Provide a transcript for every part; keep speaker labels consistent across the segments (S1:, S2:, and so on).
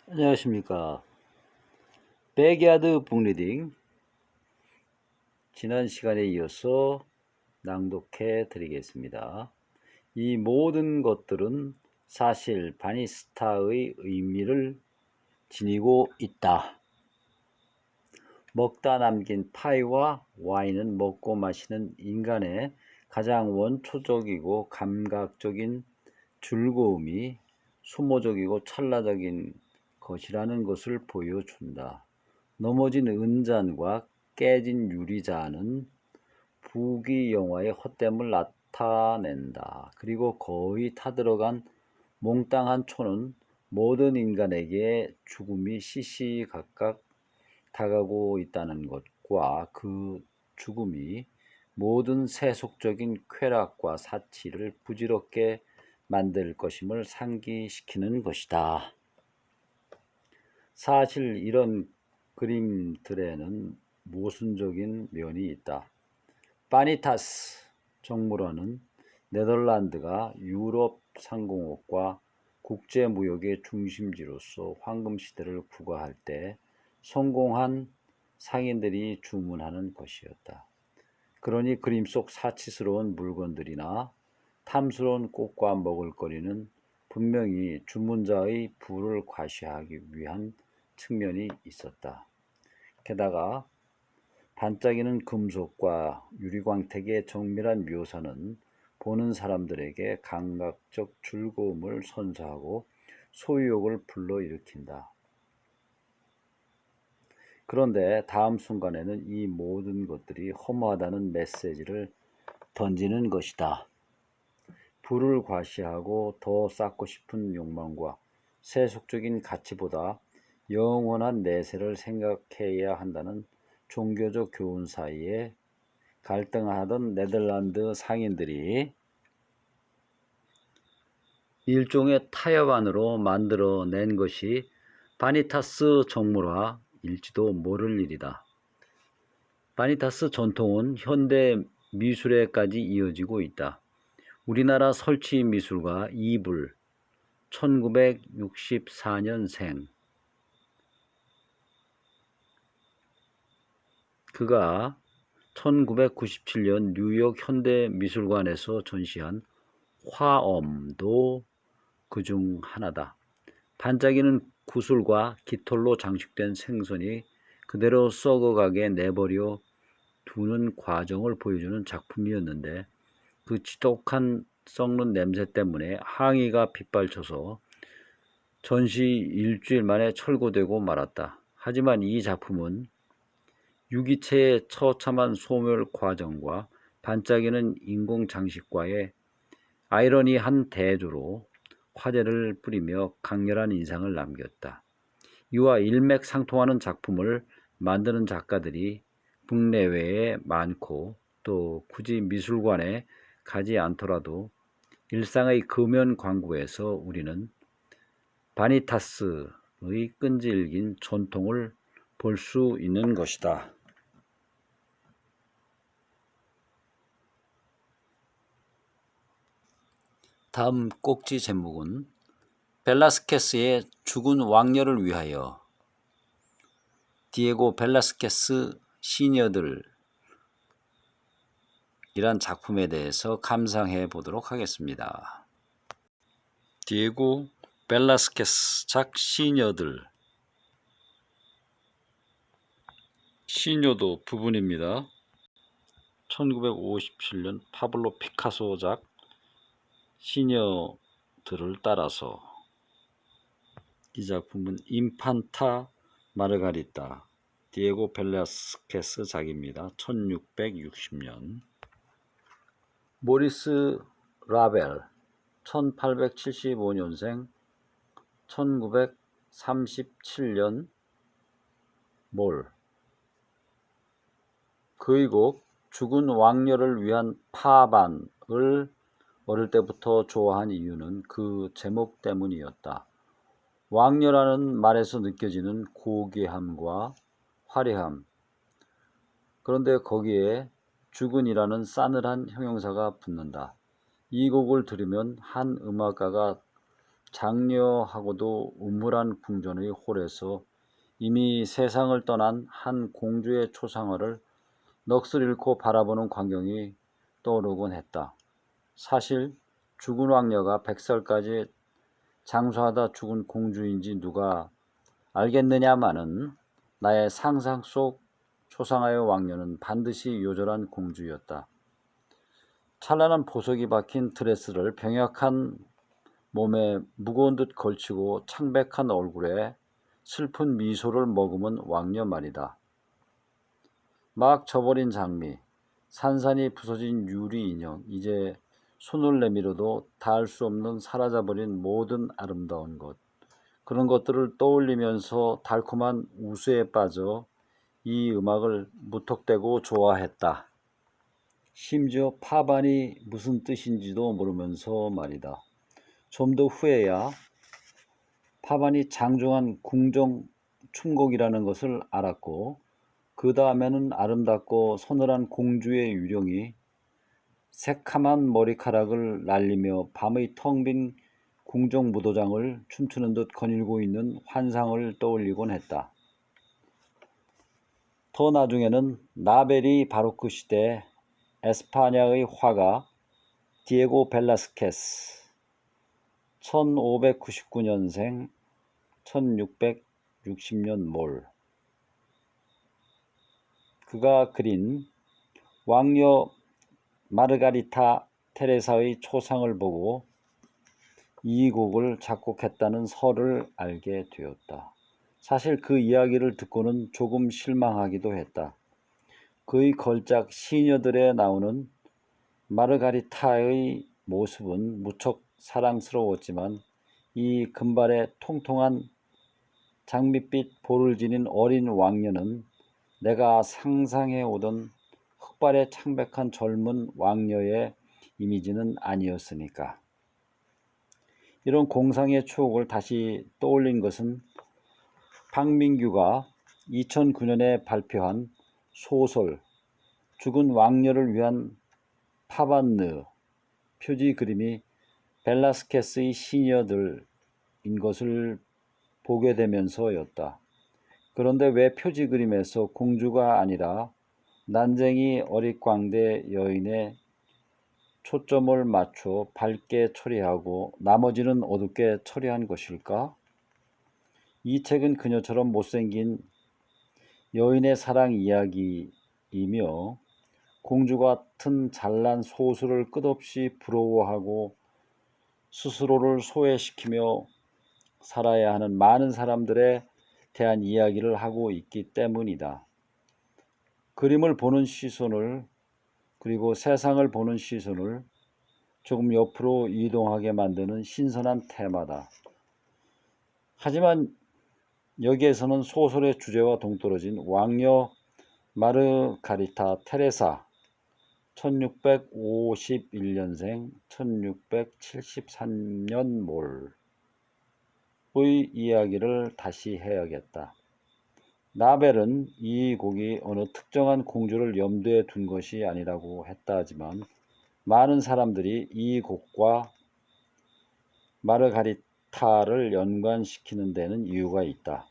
S1: 안녕하십니까. 백야드 북리딩 지난 시간에 이어서 낭독해 드리겠습니다. 이 모든 것들은 사실 바니스타의 의미를 지니고 있다. 먹다 남긴 파이와 와인은 먹고 마시는 인간의 가장 원초적이고 감각적인 즐거움이 소모적이고 찰나적인 것이라는 것을 보여준다. 넘어진 은잔과 깨진 유리잔은 부귀 영화의 헛됨을 나타낸다. 그리고 거의 타들어간 몽땅한 초는 모든 인간에게 죽음이 시시각각 다가오고 있다는 것과 그 죽음이 모든 세속적인 쾌락과 사치를 부질없게 만들 것임을 상기시키는 것이다. 사실 이런 그림들에는 모순적인 면이 있다. 바니타스 정물원은 네덜란드가 유럽 상공업과 국제무역의 중심지로서 황금시대를 구가할 때 성공한 상인들이 주문하는 것이었다. 그러니 그림 속 사치스러운 물건들이나 탐스러운 꽃과 먹을거리는 분명히 주문자의 부를 과시하기 위한 측면이 있었다. 게다가 반짝이는 금속과 유리광택의 정밀한 묘사는 보는 사람들에게 감각적 즐거움을 선사하고 소유욕을 불러일으킨다. 그런데 다음 순간에는 이 모든 것들이 허무하다는 메시지를 던지는 것이다. 부를 과시하고 더 쌓고 싶은 욕망과 세속적인 가치보다 영원한 내세를 생각해야 한다는 종교적 교훈 사이에 갈등하던 네덜란드 상인들이 일종의 타협안으로 만들어낸 것이 바니타스 정물화일지도 모를 일이다. 바니타스 전통은 현대 미술에까지 이어지고 있다. 우리나라 설치미술가 이불 1964년생. 그가 1997년 뉴욕 현대미술관에서 전시한 화엄도 그중 하나다. 반짝이는 구슬과 깃털로 장식된 생선이 그대로 썩어가게 내버려 두는 과정을 보여주는 작품이었는데 그 지독한 썩는 냄새 때문에 항의가 빗발쳐서 전시 일주일 만에 철거되고 말았다. 하지만 이 작품은 유기체의 처참한 소멸 과정과 반짝이는 인공 장식과의 아이러니한 대조로 화제를 뿌리며 강렬한 인상을 남겼다. 이와 일맥상통하는 작품을 만드는 작가들이 국내외에 많고 또 굳이 미술관에 가지 않더라도 일상의 금연 광구에서 우리는 바니타스의 끈질긴 전통을 볼 수 있는 것이다. 다음 꼭지 제목은 벨라스케스의 죽은 왕녀를 위하여. 디에고 벨라스케스 시녀들 이란 작품에 대해서 감상해 보도록 하겠습니다. 디에고 벨라스케스 작 시녀들. 시녀도 부분입니다. 1957년 파블로 피카소 작 시녀들을 따라서 이 작품은 인판타 마르가리타 디에고 벨라스케스 작입니다. 1660년. 모리스 라벨 1875년생 1937년 몰. 그의 곡 죽은 왕녀를 위한 파반을 어릴 때부터 좋아한 이유는 그 제목 때문이었다. 왕녀라는 말에서 느껴지는 고귀함과 화려함. 그런데 거기에 죽은이라는 싸늘한 형용사가 붙는다. 이 곡을 들으면 한 음악가가 장려하고도 우물한 궁전의 홀에서 이미 세상을 떠난 한 공주의 초상화를 넋을 잃고 바라보는 광경이 떠오르곤 했다. 사실 죽은 왕녀가 100살까지 장수하다 죽은 공주인지 누가 알겠느냐마는 나의 상상 속 초상화의 왕녀는 반드시 요절한 공주였다. 찬란한 보석이 박힌 드레스를 병약한 몸에 무거운 듯 걸치고 창백한 얼굴에 슬픈 미소를 머금은 왕녀 말이다. 막 져버린 장미, 산산이 부서진 유리 인형, 이제 손을 내밀어도 닿을 수 없는 사라져버린 모든 아름다운 것, 그런 것들을 떠올리면서 달콤한 우수에 빠져 이 음악을 무턱대고 좋아했다. 심지어 파반이 무슨 뜻인지도 모르면서 말이다. 좀 더 후에야 파반이 장중한 궁정 춤곡이라는 것을 알았고, 그 다음에는 아름답고 서늘한 공주의 유령이 새카만 머리카락을 날리며 밤의 텅 빈 궁정 무도장을 춤추는 듯 거닐고 있는 환상을 떠올리곤 했다. 더 나중에는 나베리 바로크 시대 에스파냐의 화가 디에고 벨라스케스 1599년생 1660년 말, 그가 그린 왕녀 마르가리타 테레사의 초상을 보고 이 곡을 작곡했다는 설을 알게 되었다. 사실 그 이야기를 듣고는 조금 실망하기도 했다. 그의 걸작 시녀들에 나오는 마르가리타의 모습은 무척 사랑스러웠지만 이 금발의 통통한 장밋빛 볼을 지닌 어린 왕녀는 내가 상상해 오던 흑발의 창백한 젊은 왕녀의 이미지는 아니었으니까. 이런 공상의 추억을 다시 떠올린 것은 박민규가 2009년에 발표한 소설 죽은 왕녀를 위한 파반느 표지 그림이 벨라스케스의 시녀들인 것을 보게 되면서였다. 그런데 왜 표지 그림에서 공주가 아니라 난쟁이 어릿광대 여인의 초점을 맞춰 밝게 처리하고 나머지는 어둡게 처리한 것일까? 이 책은 그녀처럼 못생긴 여인의 사랑 이야기이며 공주 같은 잘난 소수를 끝없이 부러워하고 스스로를 소외시키며 살아야 하는 많은 사람들에 대한 이야기를 하고 있기 때문이다. 그림을 보는 시선을, 그리고 세상을 보는 시선을 조금 옆으로 이동하게 만드는 신선한 테마다. 하지만 여기에서는 소설의 주제와 동떨어진 왕녀 마르가리타 테레사 1651년생 1673년 말의 이야기를 다시 해야겠다. 나벨은 이 곡이 어느 특정한 공주를 염두에 둔 것이 아니라고 했다 하지만 많은 사람들이 이 곡과 마르가리타를 연관시키는 데는 이유가 있다.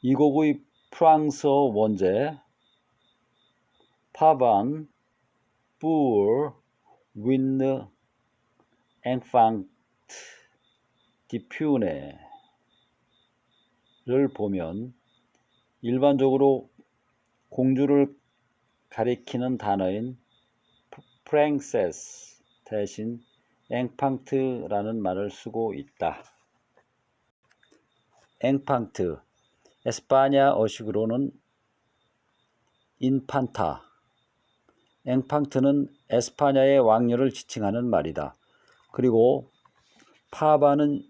S1: 이 곡의 프랑스어 원제 파반 pour une enfant 디퓨네를 보면 일반적으로 공주를 가리키는 단어인 프랭세스 대신 앵팡트라는 말을 쓰고 있다. 앵팡트, 에스파냐어식으로는 인판타, 앵팡트는 에스파냐의 왕녀를 지칭하는 말이다. 그리고 파바는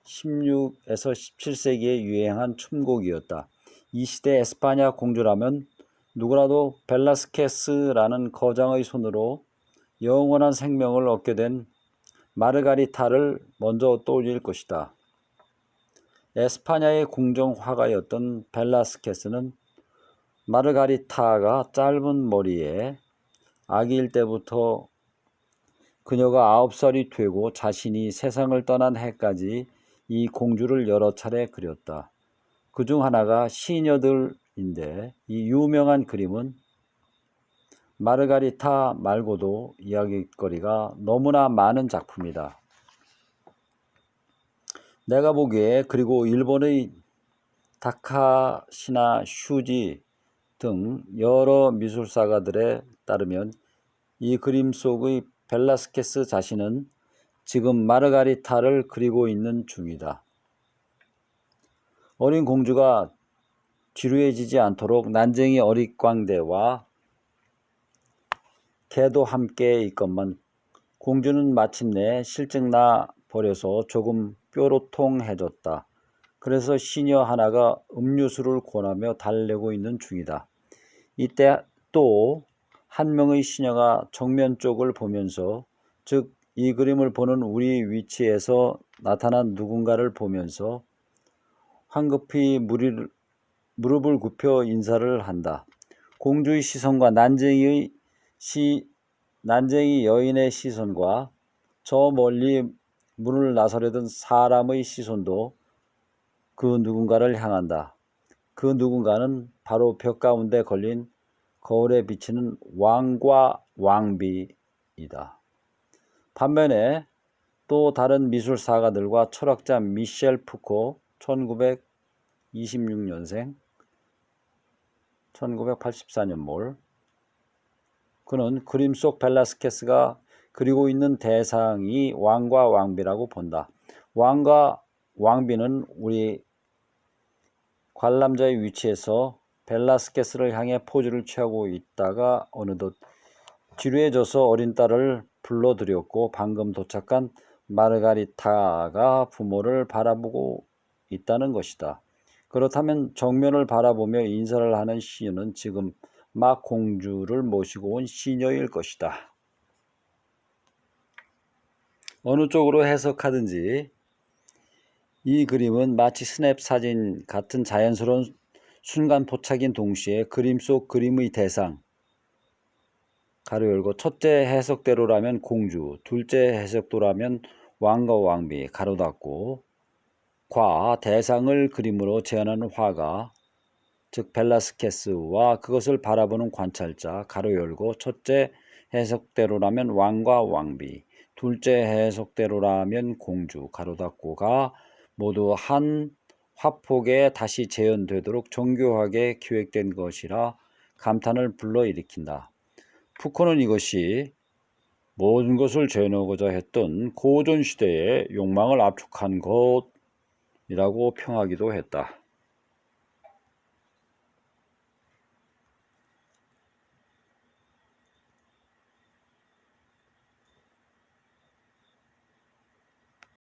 S1: 16에서 17세기에 유행한 춤곡이었다. 이 시대 에스파냐 공주라면 누구라도 벨라스케스라는 거장의 손으로 영원한 생명을 얻게 된 마르가리타를 먼저 떠올릴 것이다. 에스파냐의 궁정 화가였던 벨라스케스는 마르가리타가 짧은 머리에 아기일 때부터 그녀가 9살이 되고 자신이 세상을 떠난 해까지 이 공주를 여러 차례 그렸다. 그중 하나가 시녀들인데 이 유명한 그림은 마르가리타 말고도 이야깃거리가 너무나 많은 작품이다. 내가 보기에 그리고 일본의 다카시나 슈지 등 여러 미술사가들에 따르면 이 그림 속의 벨라스케스 자신은 지금 마르가리타를 그리고 있는 중이다. 어린 공주가 지루해지지 않도록 난쟁이 어릿광대와 개도 함께 있건만 공주는 마침내 실증 나 버려서 조금 뾰로통해졌다. 그래서 시녀 하나가 음료수를 권하며 달래고 있는 중이다. 이때 또 한 명의 시녀가 정면 쪽을 보면서, 즉 이 그림을 보는 우리 위치에서 나타난 누군가를 보면서 황급히 무릎을 굽혀 인사를 한다. 공주의 시선과 난쟁이 여인의 시선과 저 멀리 문을 나서려던 사람의 시선도 그 누군가를 향한다. 그 누군가는 바로 벽 가운데 걸린 거울에 비치는 왕과 왕비이다. 반면에 또 다른 미술사가들과 철학자 미셸 푸코 1926년생 1984년 그는 그림 속 벨라스케스가 그리고 있는 대상이 왕과 왕비라고 본다. 왕과 왕비는 우리 관람자의 위치에서 벨라스케스를 향해 포즈를 취하고 있다가 어느덧 지루해져서 어린 딸을 불러들였고 방금 도착한 마르가리타가 부모를 바라보고 있다는 것이다. 그렇다면 정면을 바라보며 인사를 하는 시녀는 지금 막 공주를 모시고 온 시녀일 것이다. 어느 쪽으로 해석하든지 이 그림은 마치 스냅 사진 같은 자연스러운 순간 포착인 동시에 그림 속 그림의 대상 가로 열고 첫째 해석대로라면 공주, 둘째 해석도라면 왕과 왕비 가로 닫고 과 대상을 그림으로 재현하는 화가, 즉 벨라스케스와 그것을 바라보는 관찰자 가로 열고 첫째 해석대로라면 왕과 왕비, 둘째 해석대로라면 공주 가로 닫고가 모두 한 화폭에 다시 재현되도록 정교하게 기획된 것이라 감탄을 불러일으킨다. 푸코는 이것이 모든 것을 재현하고자 했던 고전 시대의 욕망을 압축한 것이라고 평하기도 했다.